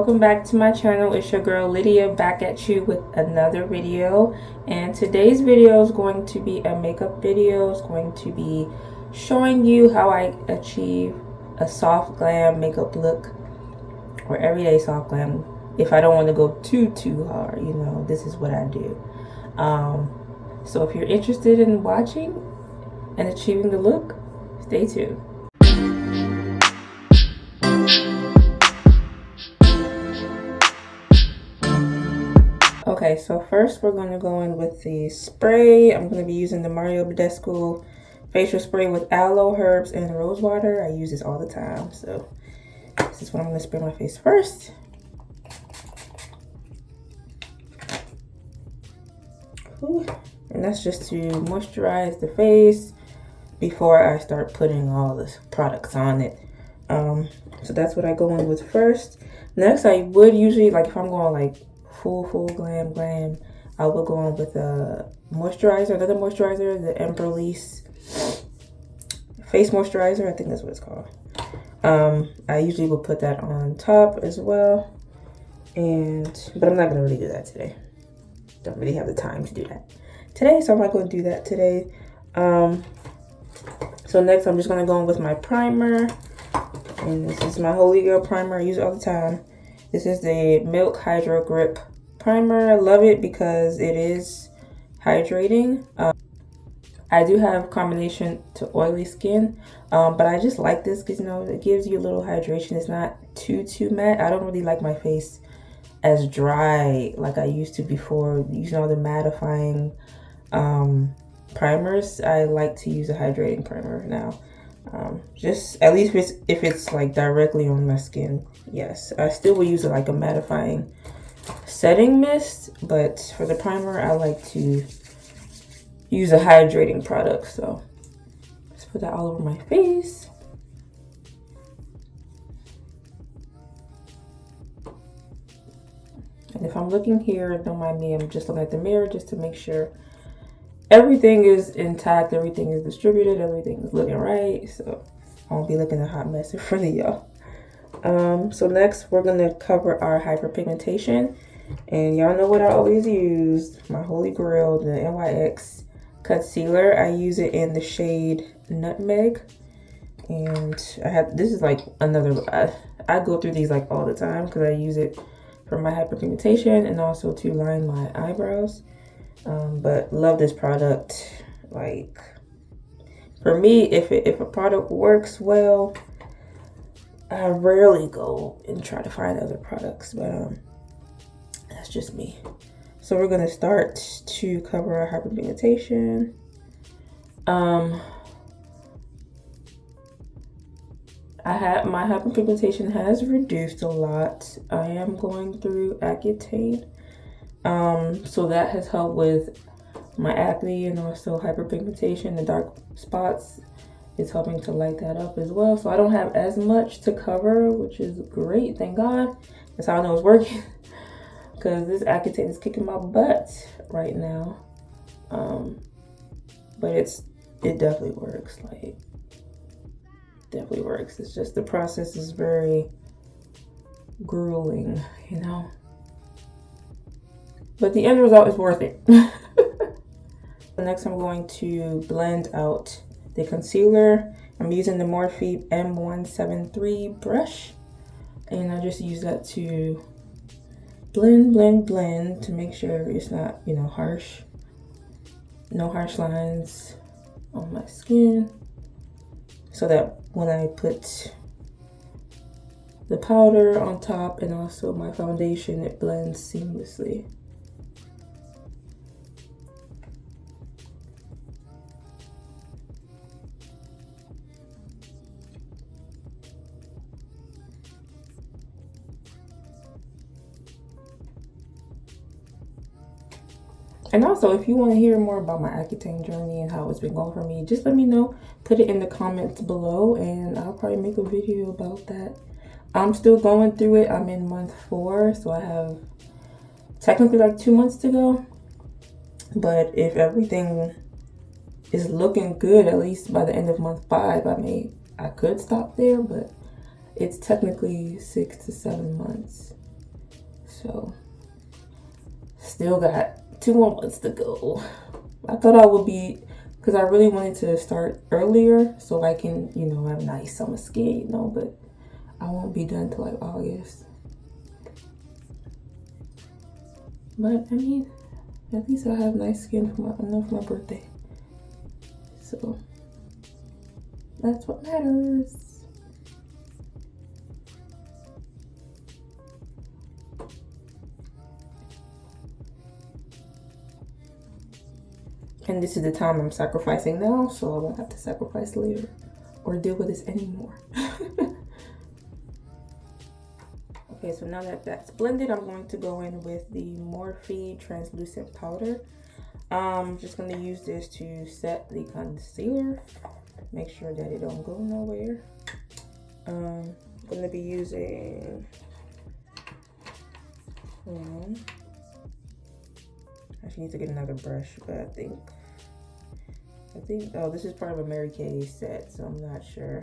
Welcome back to my channel. It's your girl Lydia back at you with another video, and today's video is going to be a makeup video. It's going to be showing you how I achieve a soft glam makeup look, or everyday soft glam. If I don't want to go too hard, you know, this is what I do. So if you're interested in watching and achieving the look, stay tuned. Okay, so first we're going to go in with the spray. I'm going to be using the Mario Badescu facial spray with aloe, herbs, and rose water. I use this all the time, so this is what I'm going to spray my face first. Ooh. And that's just to moisturize the face before I start putting all the products on it. So that's what I go in with first. Next, I would usually, like if I'm going like full glam, I will go on with a moisturizer, another moisturizer, the Embryolisse face moisturizer. I think that's what it's called. I usually will put that on top as well, but I'm not gonna really do that today. Don't really have the time to do that today, so I'm not going to do that today. So next, I'm just gonna go in with my primer, and this is my Holy Girl primer. I use it all the time. This is the Milk Hydro Grip primer. I love it because it is hydrating. I do have combination to oily skin, but I just like this because, you know, it gives you a little hydration. It's not too matte. I don't really like my face as dry like I used to before using all the mattifying primers. I like to use a hydrating primer now. Just at least if it's like directly on my skin. Yes, I still will use it like a mattifying setting mist, but for the primer I like to use a hydrating product. So let's put that all over my face. And if I'm looking here, don't mind me, I'm just looking at the mirror just to make sure everything is intact, everything is distributed, everything is looking right. So I won't be looking a hot mess in front of y'all. So next we're gonna cover our hyperpigmentation, and y'all know what I always use, my holy grail, the NYX concealer. I use it in the shade Nutmeg, and this is like another, I go through these like all the time because I use it for my hyperpigmentation and also to line my eyebrows. But love this product. Like, for me, if a product works well, I rarely go and try to find other products, but that's just me. So we're gonna start to cover our hyperpigmentation. My hyperpigmentation has reduced a lot. I am going through Accutane, so that has helped with my acne and also hyperpigmentation. The dark spots is helping to light that up as well. So I don't have as much to cover, which is great, thank God. That's how I know it's working, because this Accutane is kicking my butt right now. But it definitely works. Like, definitely works. It's just the process is very grueling, you know, but the end result is worth it. Next, I'm going to blend out the concealer. I'm using the Morphe M173 brush, and I just use that to blend to make sure it's not, you know, harsh. No harsh lines on my skin, so that when I put the powder on top and also my foundation, it blends seamlessly. And also, if you want to hear more about my Accutane journey and how it's been going for me, just let me know. Put it in the comments below, and I'll probably make a video about that. I'm still going through it. I'm in month 4, so I have technically like 2 months to go. But if everything is looking good, at least by the end of month 5, I could stop there, but it's technically 6 to 7 months. So still got 2 more months to go. I thought I would be, because I really wanted to start earlier so I can, you know, have nice summer skin, you know, but I won't be done till like August. But I mean, at least I have nice skin for my birthday. So that's what matters. And this is the time I'm sacrificing now, so I won't have to sacrifice later or deal with this anymore. Okay, so now that that's blended, I'm going to go in with the Morphe translucent powder. I'm just going to use this to set the concealer. Make sure that it don't go nowhere. I'm going to be using I actually need to get another brush, but I think oh, this is part of a Mary Kay set, so I'm not sure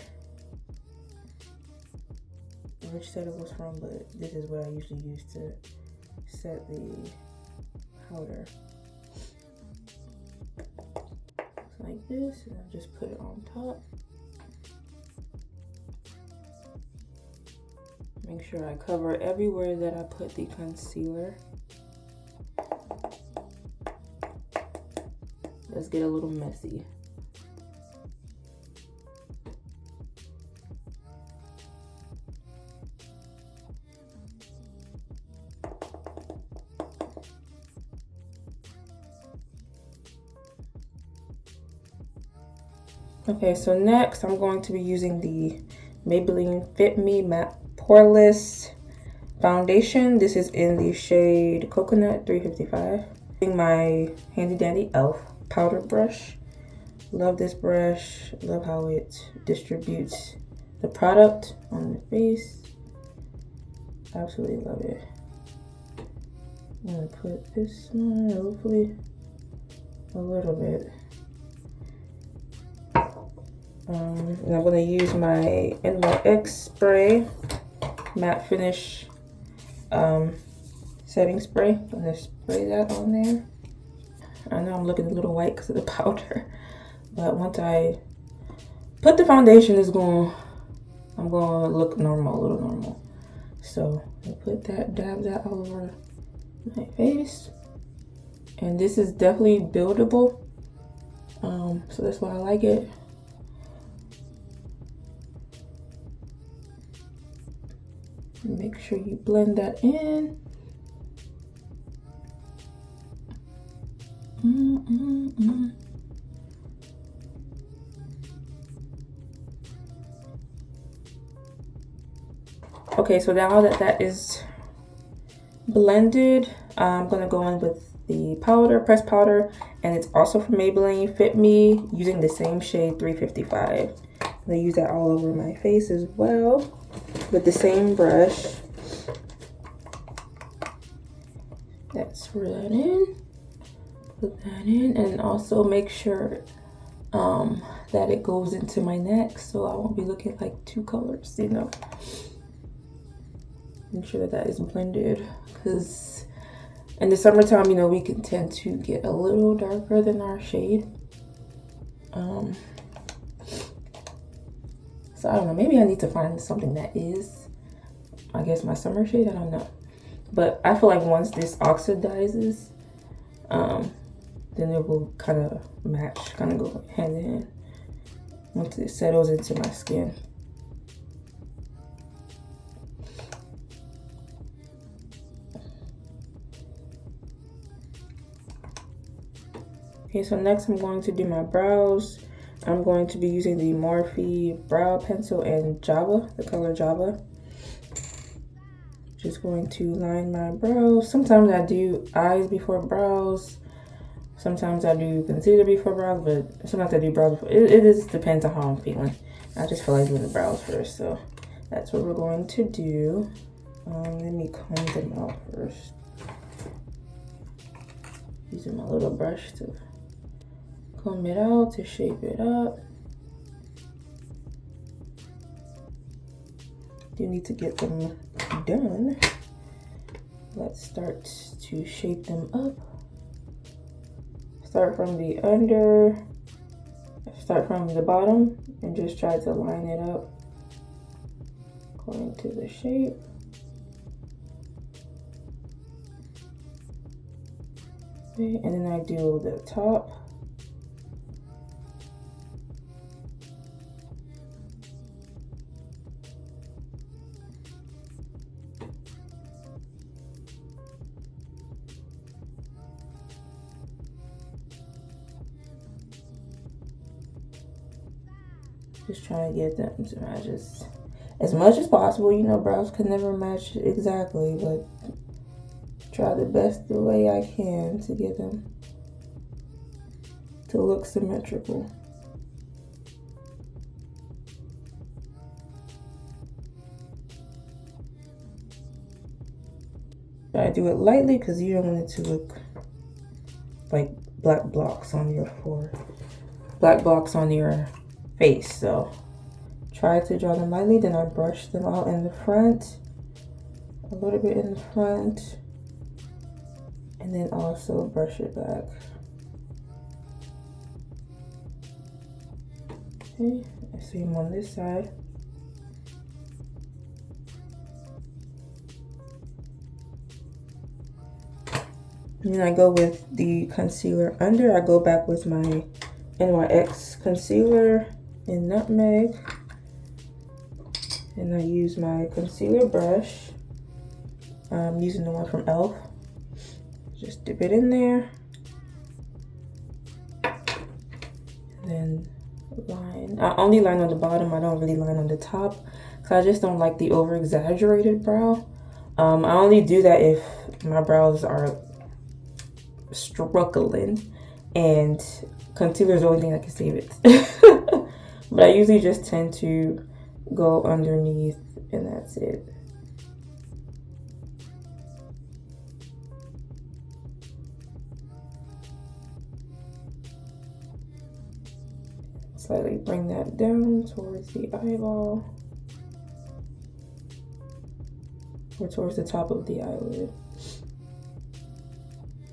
which set it was from, but this is what I usually use to set the powder. It's like this, and I just put it on top. Make sure I cover everywhere that I put the concealer. Let's get a little messy. Okay, so next I'm going to be using the Maybelline Fit Me Matte Poreless Foundation. This is in the shade Coconut 355. Using my handy dandy e.l.f. powder brush. Love this brush. Love how it distributes the product on the face. Absolutely love it. I'm gonna put this on, hopefully a little bit. And I'm gonna use my NYX spray, matte finish setting spray. I'm gonna spray that on there. I know I'm looking a little white because of the powder, but once I put the foundation, I'm gonna look normal, a little normal. So I put that, dab that all over my face, and this is definitely buildable. So that's why I like it. Make sure you blend that in. Okay, so now that that is blended, I'm gonna go in with the powder, pressed powder, and it's also from Maybelline Fit Me, using the same shade 355. I'm gonna use that all over my face as well with the same brush. Let's swirl that in, put that in, and also make sure that it goes into my neck, so I won't be looking like 2 colors, you know. Make sure that that is blended, because in the summertime, you know, we can tend to get a little darker than our shade. So I don't know, maybe I need to find something that is, I guess, my summer shade, I don't know. But I feel like once this oxidizes, then it will kind of match, kind of go hand in hand once it settles into my skin. Okay, so next I'm going to do my brows. I'm going to be using the Morphe brow pencil in Java, the color Java. Just going to line my brows. Sometimes I do eyes before brows. Sometimes I do concealer before brows, but sometimes I do brows before. It just depends on how I'm feeling. I just feel like doing the brows first, so that's what we're going to do. Let me comb them out first. Using my little brush to comb it out, to shape it up. Do need to get them done. let's start to shape them up. Start from the under, start from the bottom, and just try to line it up according to the shape. Okay, and then I do the top. Just trying to get them to match as much as possible. You know, brows can never match exactly, but try the best the way I can to get them to look symmetrical. I do it lightly because you don't want it to look like black blocks on your face. So try to draw them lightly, then I brush them out in the front, a little bit in the front, and then also brush it back. Okay, same on this side. And then I go with the concealer under. I go back with my NYX concealer in Nutmeg. And I use my concealer brush. I'm using the one from e.l.f. Just dip it in there. And then line. I only line on the bottom. I don't really line on the top, because I just don't like the over-exaggerated brow. I only do that if my brows are struggling, and concealer is the only thing that can save it. But I usually just tend to go underneath, and that's it. Slightly bring that down towards the eyeball, or towards the top of the eyelid.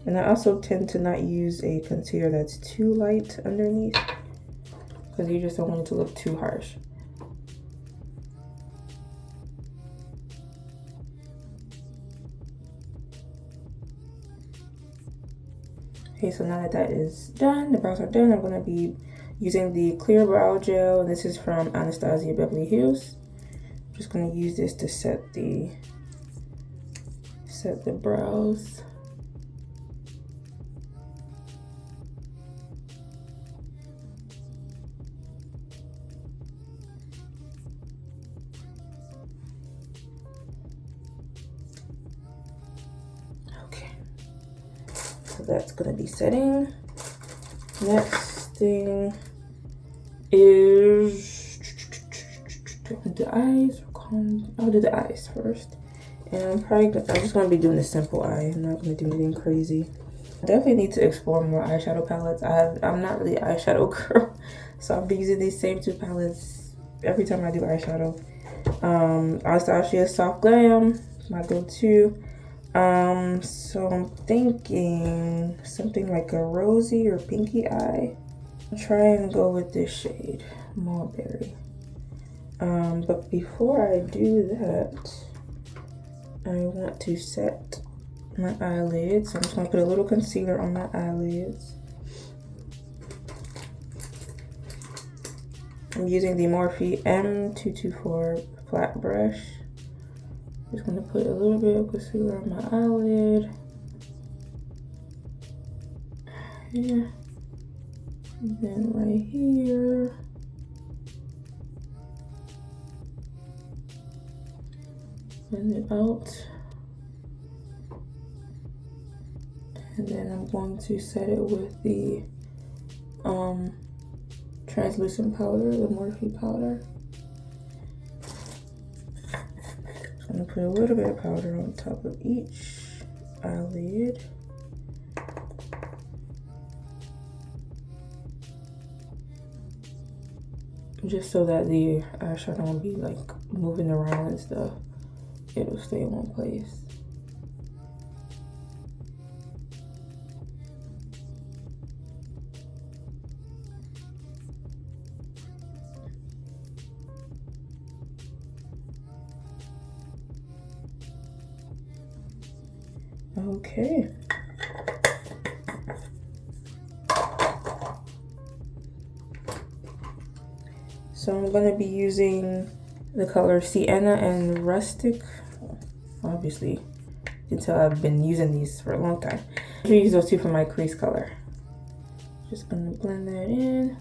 And I also tend to not use a concealer that's too light underneath, because you just don't want it to look too harsh. Okay, so now that that is done, the brows are done, I'm going to be using the clear brow gel. This is from Anastasia Beverly Hills. I'm just going to use this to set the brows. That's gonna be setting. Next thing is the eyes. I'll do the eyes first, and I'm just gonna be doing a simple eye. I'm not gonna do anything crazy. I definitely need to explore more eyeshadow palettes. I'm not really an eyeshadow girl, so I'll be using these same two palettes every time I do eyeshadow. Anastasia Soft Glam, my go-to. So I'm thinking something like a rosy or pinky eye. I'll try and go with this shade, Mulberry. But before I do that, I want to set my eyelids. So I'm just gonna put a little concealer on my eyelids. I'm using the Morphe M224 flat brush. Just gonna put a little bit of concealer on my eyelid. Yeah. And then right here. Blend it out. And then I'm going to set it with the translucent powder, the Morphe powder. I'm gonna put a little bit of powder on top of each eyelid. Just so that the eyeshadow won't be like moving around and stuff. It'll stay in one place. Okay. So I'm going to be using the color Sienna and Rustic. Obviously, you can tell I've been using these for a long time. I'm going to use those two for my crease color. Just going to blend that in.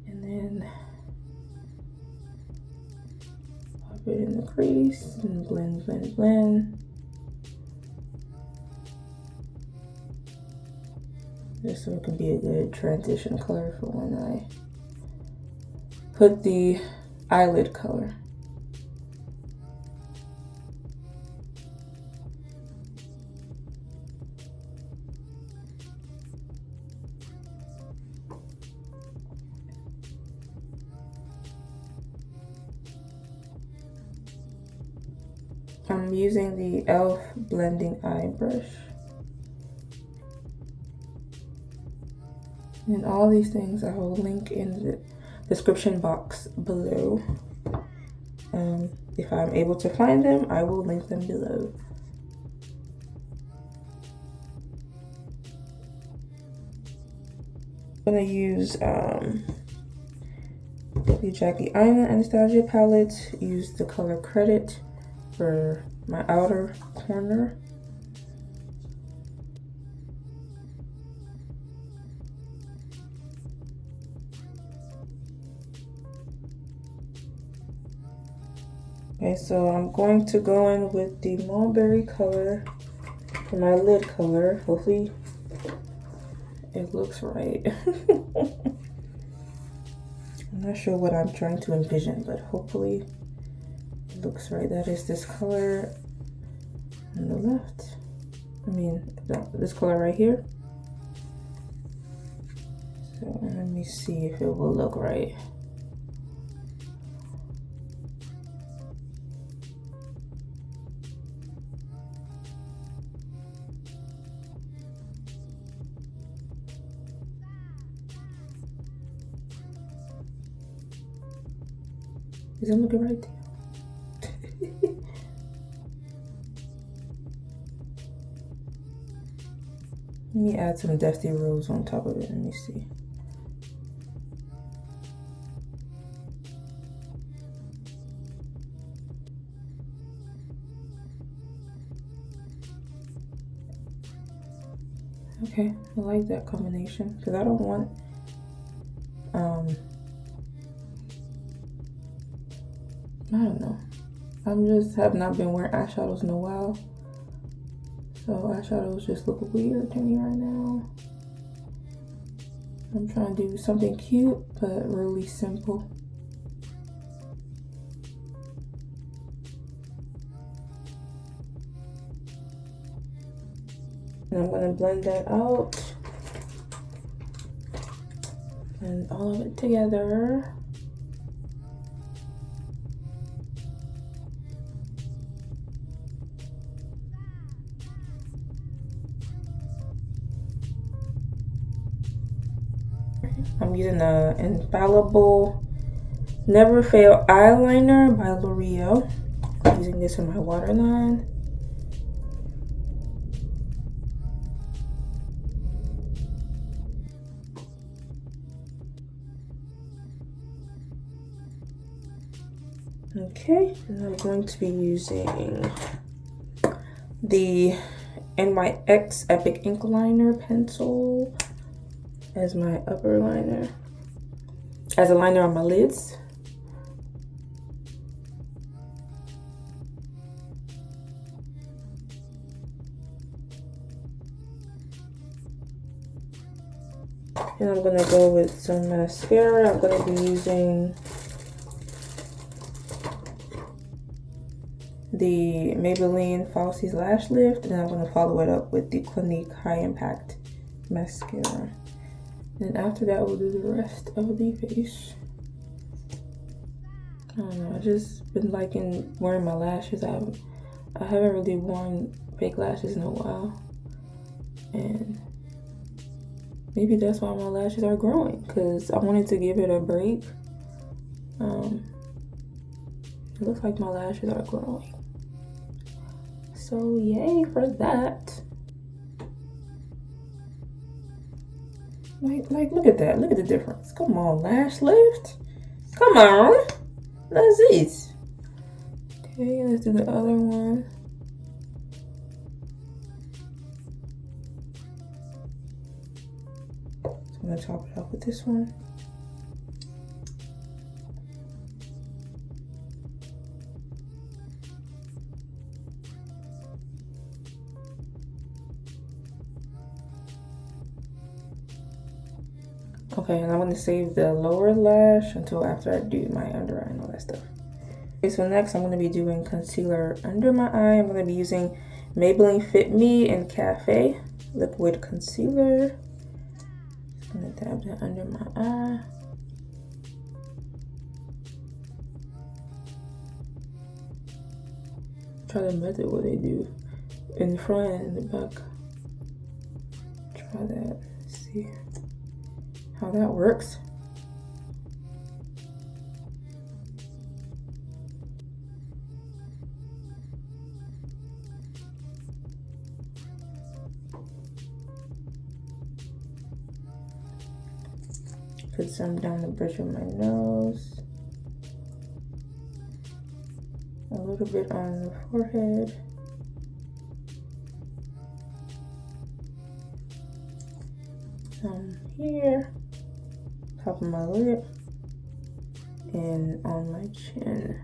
And then pop it in the crease and blend, blend, blend. Just so it can be a good transition color for when I put the eyelid color. I'm using the e.l.f. blending eye brush. And all these things I will link in the description box below. If I'm able to find them, I will link them below. I'm gonna use the Jackie Aina Anastasia palette. Use the color Credit for my outer corner. Okay, so I'm going to go in with the mulberry color for my lid color. Hopefully it looks right. I'm not sure what I'm trying to envision, but hopefully it looks right. That is this color on the left. I mean, this color right here. So let me see if it will look right. Is it looking right there? Let me add some Dusty Rose on top of it. Let me see. Okay, I like that combination because I don't want I don't know. Have not been wearing eyeshadows in a while. So eyeshadows just look weird to me right now. I'm trying to do something cute, but really simple. And I'm gonna blend that out. And all of it together. I'm using the Infallible Never Fail Eyeliner by L'Oreal. I'm using this in my waterline. Okay, and I'm going to be using the NYX Epic Ink Liner pencil as my upper liner, as a liner on my lids. And I'm gonna go with some mascara. I'm gonna be using the Maybelline Falsies Lash Lift, and I'm gonna follow it up with the Clinique High Impact Mascara. And after that, we'll do the rest of the face. I don't know, I've just been liking wearing my lashes. I haven't really worn fake lashes in a while. And maybe that's why my lashes are growing, because I wanted to give it a break. It looks like my lashes are growing. So yay for that. Like, look at that. Look at the difference. Come on, lash lift. Come on. That's it. Okay, let's do the other one. So I'm gonna top it off with this one. Okay, and I'm going to save the lower lash until after I do my under eye and all that stuff. Okay, so next I'm going to be doing concealer under my eye. I'm going to be using Maybelline Fit Me and Cafe Liquid Concealer. Just going to dab that under my eye. Try to method what they do in the front and in the back. Try that. See how that works. Put some down the bridge of my nose. A little bit on the forehead. Some here. Top of my lip. And on my chin.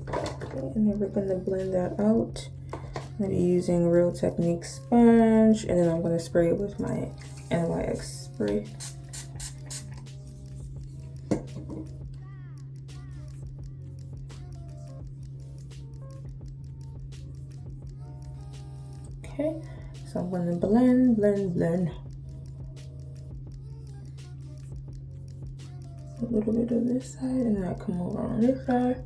Okay, and then we're gonna blend that out. I'm gonna be using Real Technique sponge, and then I'm gonna spray it with my NYX spray. Okay, so I'm gonna blend. A little bit of this side, and then I come over on this side.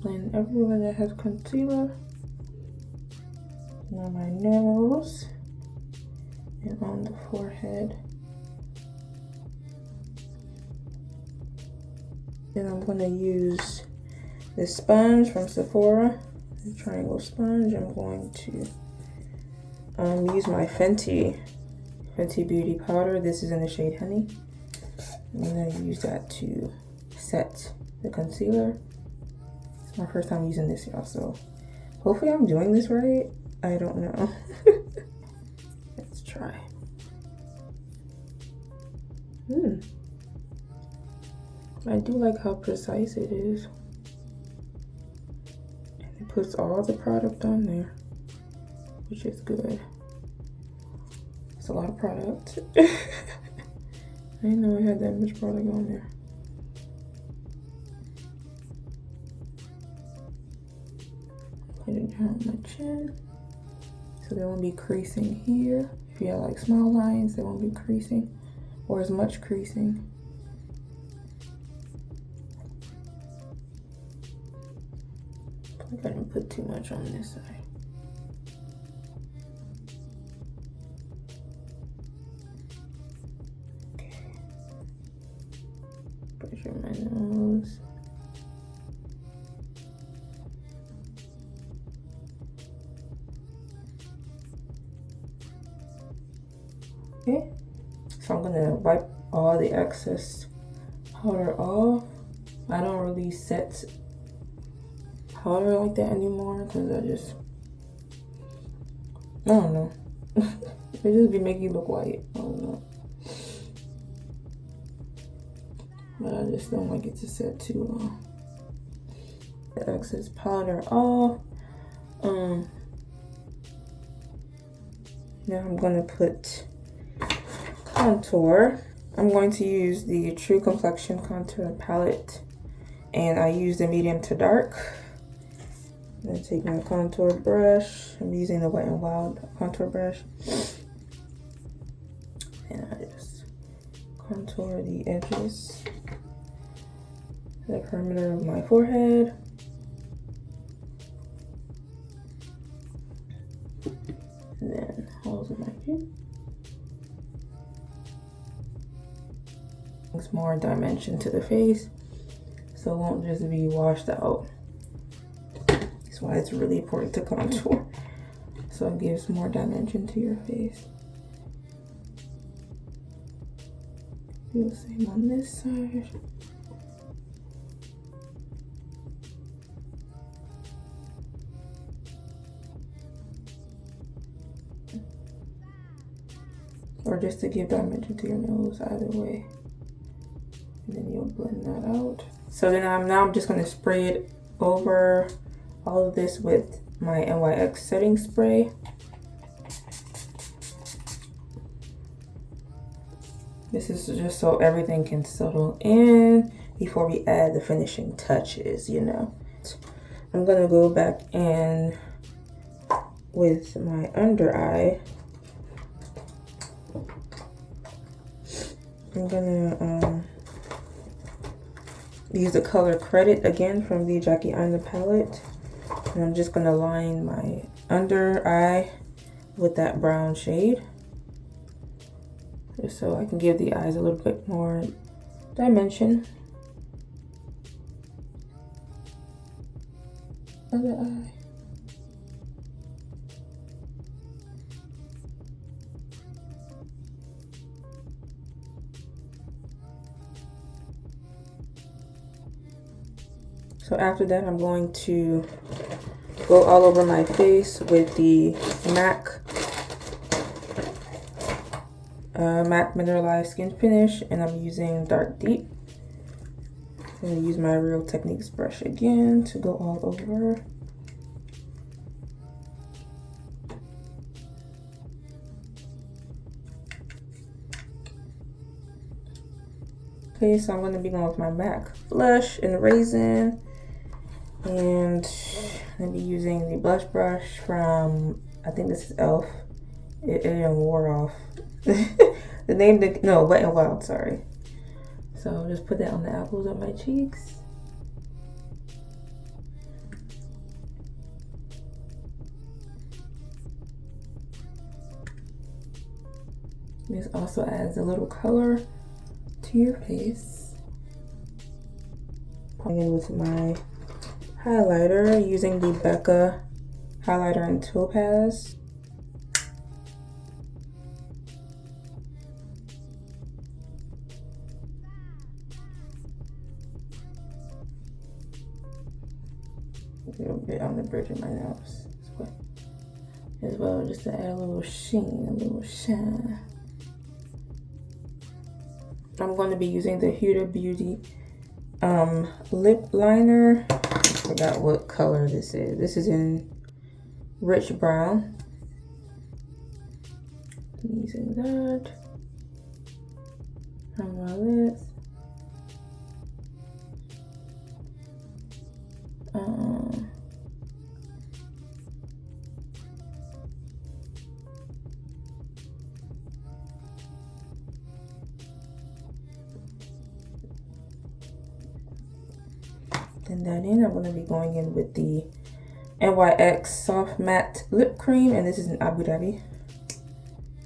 Blend everywhere that has concealer. And on my nose. And on the forehead. Then I'm going to use this sponge from Sephora, the triangle sponge. I'm going to use my Fenty Beauty powder. This is in the shade Honey. I'm going to use that to set the concealer. It's my first time using this, y'all, so hopefully I'm doing this right. I don't know. Let's try. I do like how precise it is. And it puts all the product on there, which is good. It's a lot of product. I didn't know I had that much product on there. Put it down on my chin. So there won't be creasing here. If you have like small lines, there won't be creasing or as much creasing. I didn't put too much on this side. Okay. Pressure my nose. Okay. So I'm gonna wipe all the excess powder off. I don't really set powder like that anymore because I don't know. It just be making you look white. I don't know. But I just don't like it to set too long. The excess powder off. Now I'm gonna put contour. I'm going to use the True Complexion Contour Palette, and I use the medium to dark. I'm gonna take my contour brush. I'm using the Wet n Wild contour brush. And I just contour the edges, the perimeter of my forehead. And then holes in my chin. Brings more dimension to the face, so it won't just be washed out. That's why it's really important to contour, so it gives more dimension to your face. Do the same on this side. Or just to give dimension to your nose, either way. And then you'll blend that out. So then I'm just gonna spray it over all of this with my NYX setting spray. This is just so everything can settle in before we add the finishing touches, you know. I'm gonna go back in with my under eye. I'm gonna use the color Credit again from the Jackie Aina palette. And I'm just gonna line my under eye with that brown shade, just so I can give the eyes a little bit more dimension. Other eye. So after that, I'm going to go all over my face with the MAC Mineralized Skin Finish, and I'm using Dark Deep. I'm going to use my Real Techniques brush again to go all over. Okay, so I'm going to be going with my MAC blush and Raisin. And I'm going to be using the blush brush from, I think this is e.l.f. It wore off. The name, no, Wet n Wild, sorry. So I'll just put that on the apples of my cheeks. This also adds a little color to your face. Again with my highlighter, using the Becca highlighter in Topaz. A little bit on the bridge of my nose as well, just to add a little sheen, a little shine. I'm going to be using the Huda Beauty lip liner. I forgot what color this is. This is in rich brown. I'm using that on my lips. Blend that in. I'm going to be going in with the NYX Soft Matte Lip Cream, and this is in Abu Dhabi.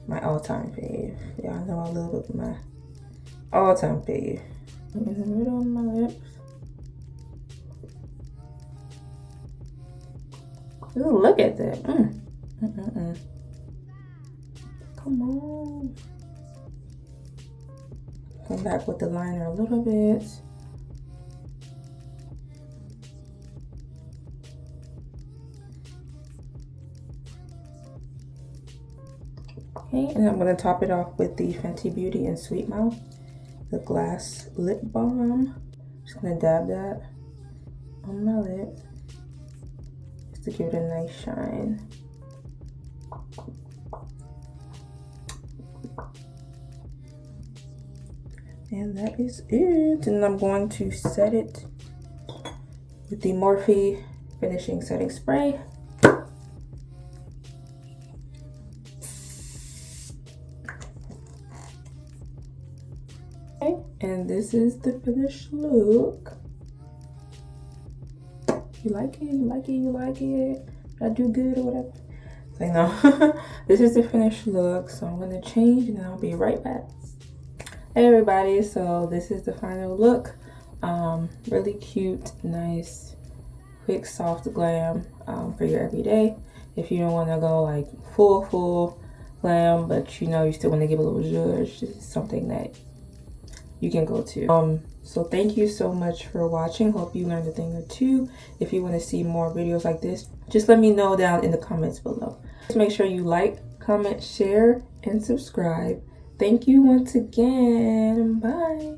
My all-time fave. Y'all know I love it. My all-time fave. In the middle of my lips. Ooh, look at that. Come on. Come back with the liner a little bit. Okay, and I'm going to top it off with the Fenty Beauty and Sweet Mouth, the Glass Lip Balm. Just going to dab that on my lip just to give it a nice shine. And that is it. And I'm going to set it with the Morphe Finishing Setting Spray. Okay, and this is the finished look. You like it? You like it? You like it? Did I do good or whatever? So, no. This is the finished look. So I'm going to change and I'll be right back. Hey everybody, so this is the final look. Really cute, nice, quick, soft glam for your everyday. If you don't want to go like full glam, but you know you still want to give a little zhuzh, this is something that you can go to. So thank you so much for watching. Hope you learned a thing or two. If you want to see more videos like this, just let me know down in the comments below. Just make sure you like, comment, share, and subscribe. Thank you once again. Bye.